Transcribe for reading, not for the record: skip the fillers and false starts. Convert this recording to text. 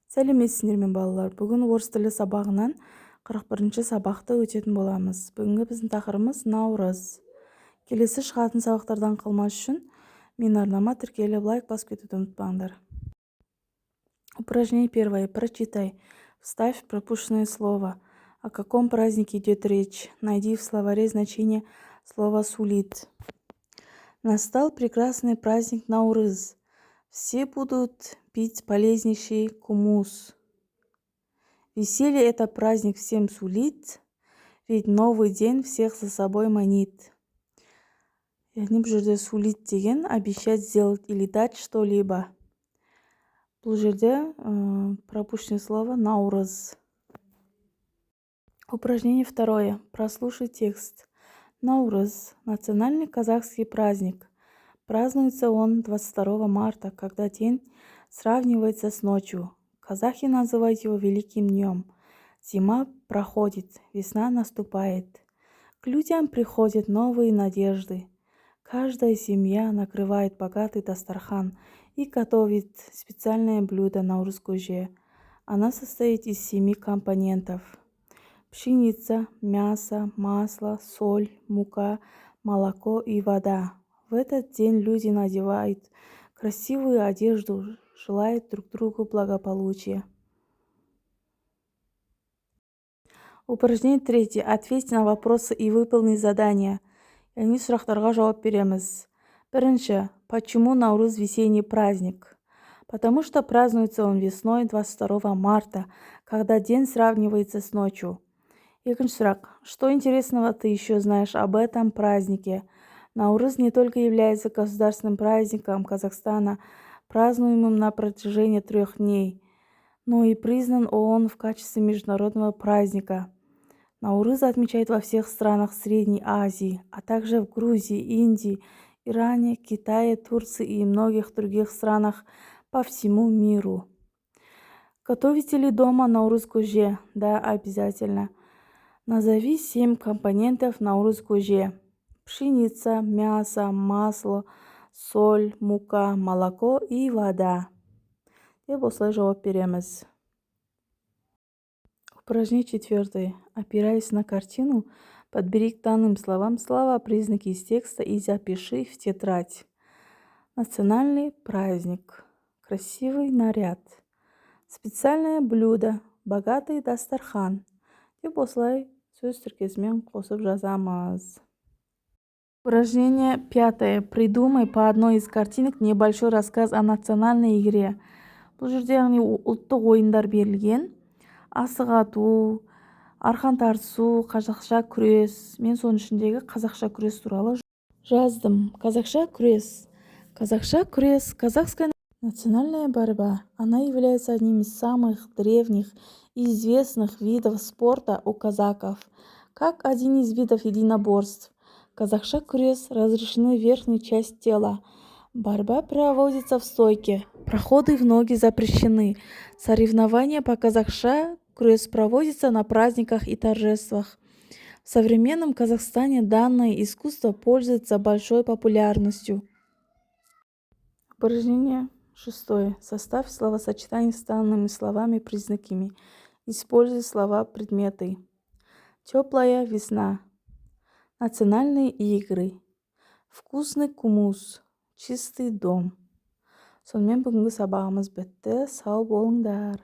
Сәлеметсіздер мен балалар. Бүгін орыс тілі сабағынан 41-ші сабақты өтетін боламыз. Бүгінгі біздің тақырыбымыз Наурыз. Келесі шығатын сабақтардан қалмас үшін мен арнама тіркеліп лайк басып кетуді ұмытпаңдар. Упражнение первое. Прочитай. Вставь пропущенное слово. О каком празднике идет речь? Найди в словаре значение слова «сулит». Настал прекрасный праздник Наурыз. Все будут пить полезнейший кумус. Веселье — это праздник всем сулит, ведь новый день всех за собой манит. Яғни бұл жерде сулит деген обещать сделать или дать что-либо. Бұл жерде пропущенное слово Наурыз. Упражнение второе. Прослушай текст. Наурыз – национальный казахский праздник. Празднуется он 22 марта, когда день сравнивается с ночью. Казахи называют его Великим днем. Зима проходит, весна наступает. К людям приходят новые надежды. Каждая семья накрывает богатый дастархан и готовит специальное блюдо Наурыз көже. Она состоит из 7 компонентов. Пшеница, мясо, масло, соль, мука, молоко и вода. В этот день люди надевают красивую одежду, желают друг другу благополучия. Упражнение третье. Ответь на вопросы и выполни задания. Яғни сұрақтарға жауап береміз. Бірінші. Почему Наурыз весенний праздник? Потому что празднуется он весной 22 марта, когда день сравнивается с ночью. Екінші сұрақ. Что интересного ты еще знаешь об этом празднике? Наурыз не только является государственным праздником Казахстана, празднуемым на протяжении 3 дней, но и признан ООН в качестве международного праздника. Наурыз отмечают во всех странах Средней Азии, а также в Грузии, Индии, Иране, Китае, Турции и многих других странах по всему миру. Готовите ли дома Наурыз көже? Да, обязательно. Назови 7 компонентов Наурыз көже. Пшеница, мясо, масло, соль, мука, молоко и вода. Деп осылай жауап береміз. Упражнение четвертое. Опираясь на картину, подбери к данным словам слова, признаки из текста и запиши в тетрадь. Национальный праздник. Красивый наряд. Специальное блюдо. Богатый дастархан. Деп осылай сөз тіркесімен қосып жазамыз. Упражнение пятое. Придумай по одной из картинок небольшой рассказ о национальной игре. Бұл жерде яғни ұлттық ойындар берілген. Асық ату, арқан тартысу, қазақша күрес. Мен соның ішіндегі қазақша күрес туралы жаздым. Казахша күрес. Казахша күрес. Казахская национальная борьба. Она является одним из самых древних и известных видов спорта у казаков. Как один из видов единоборств. Казахша күрес разрешены верхняя часть тела. Борьба проводится в стойке. Проходы в ноги запрещены. Соревнования по казахша күрес проводятся на праздниках и торжествах. В современном Казахстане данное искусство пользуется большой популярностью. Упражнение шестое. Составь словосочетание с данными словами признаками. Используй слова предметы. Теплая весна. Национальные игры. Вкусный кумус. Чистый дом. Сонымен бүгінгі сабағымыз бітті. Сау болыңдар.